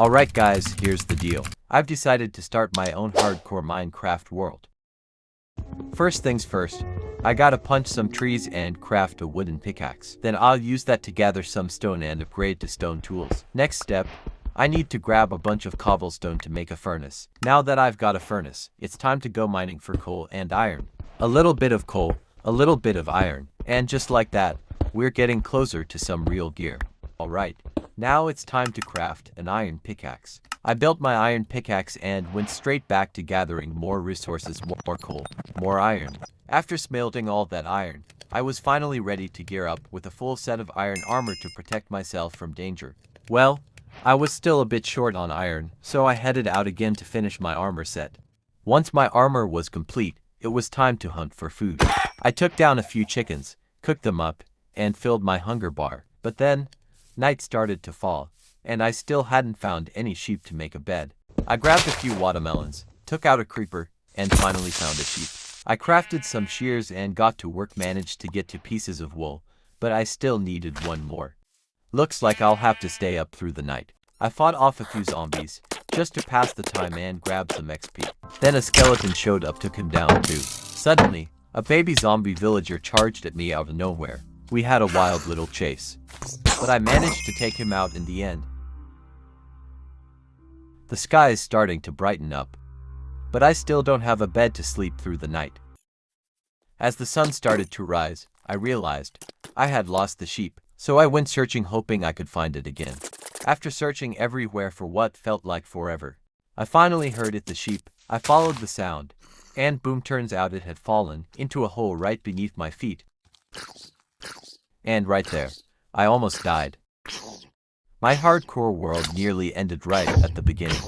Alright guys, here's the deal. I've decided to start my own hardcore Minecraft world. First things first, I gotta punch some trees and craft a wooden pickaxe. Then I'll use that to gather some stone and upgrade to stone tools. Next step, I need to grab a bunch of cobblestone to make a furnace. Now that I've got a furnace, it's time to go mining for coal and iron. A little bit of coal, a little bit of iron, and just like that, we're getting closer to some real gear. Alright, now it's time to craft an iron pickaxe. I built my iron pickaxe and went straight back to gathering more resources, more coal, more iron. After smelting all that iron, I was finally ready to gear up with a full set of iron armor to protect myself from danger. Well, I was still a bit short on iron, so I headed out again to finish my armor set. Once my armor was complete, it was time to hunt for food. I took down a few chickens, cooked them up, and filled my hunger bar. But then, night started to fall, and I still hadn't found any sheep to make a bed. I grabbed a few watermelons, took out a creeper, and finally found a sheep. I crafted some shears and got to work, managed to get 2 pieces of wool, but I still needed 1 more. Looks like I'll have to stay up through the night. I fought off a few zombies, just to pass the time and grab some XP. Then a skeleton showed up, took him down too. Suddenly, a baby zombie villager charged at me out of nowhere. We had a wild little chase, but I managed to take him out in the end. The sky is starting to brighten up, but I still don't have a bed to sleep through the night. As the sun started to rise, I realized I had lost the sheep, so I went searching, hoping I could find it again. After searching everywhere for what felt like forever, I finally heard it, the sheep. I followed the sound, and boom, turns out it had fallen into a hole right beneath my feet. And right there, I almost died. My hardcore world nearly ended right at the beginning.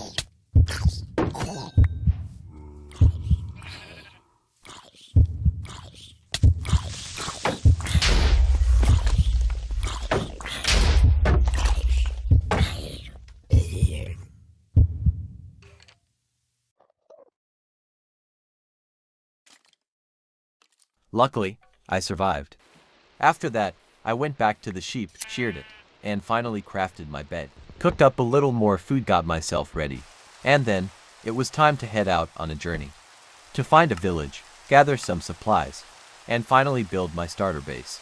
Luckily, I survived. After that, I went back to the sheep, sheared it, and finally crafted my bed. Cooked up a little more food, got myself ready. And then, it was time to head out on a journey. To find a village, gather some supplies, and finally build my starter base.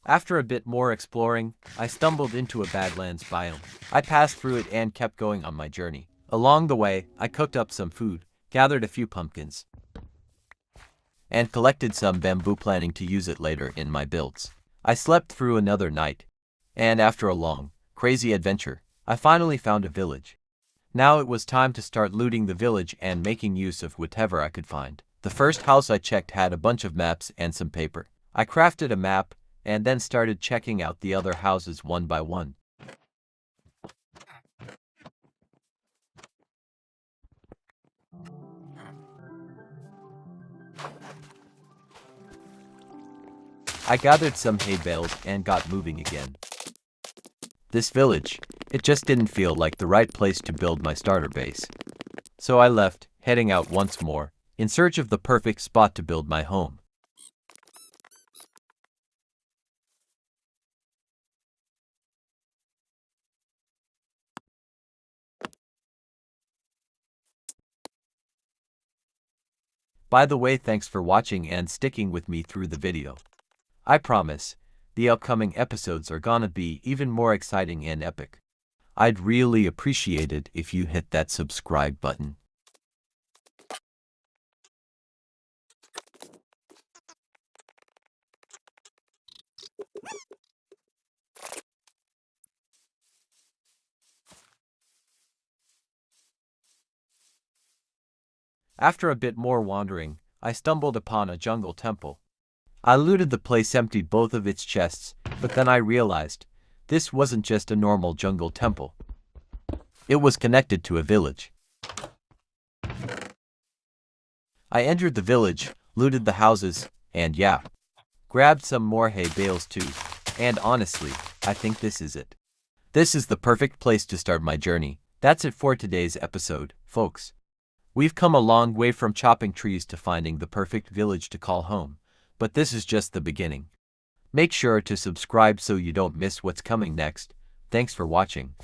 After a bit more exploring, I stumbled into a Badlands biome. I passed through it and kept going on my journey. Along the way, I cooked up some food, gathered a few pumpkins, and collected some bamboo, planning to use it later in my builds. I slept through another night, and after a long, crazy adventure, I finally found a village. Now it was time to start looting the village and making use of whatever I could find. The first house I checked had a bunch of maps and some paper. I crafted a map, and then started checking out the other houses one by one. I gathered some hay bales and got moving again. This village, it just didn't feel like the right place to build my starter base. So I left, heading out once more, in search of the perfect spot to build my home. By the way, thanks for watching and sticking with me through the video. I promise, the upcoming episodes are gonna be even more exciting and epic. I'd really appreciate it if you hit that subscribe button. After a bit more wandering, I stumbled upon a jungle temple. I looted the place, emptied both of its chests, but then I realized this wasn't just a normal jungle temple. It was connected to a village. I entered the village, looted the houses, and yeah, grabbed some more hay bales too. And honestly, I think this is it. This is the perfect place to start my journey. That's it for today's episode, folks. We've come a long way from chopping trees to finding the perfect village to call home. But this is just the beginning. Make sure to subscribe so you don't miss what's coming next. Thanks for watching.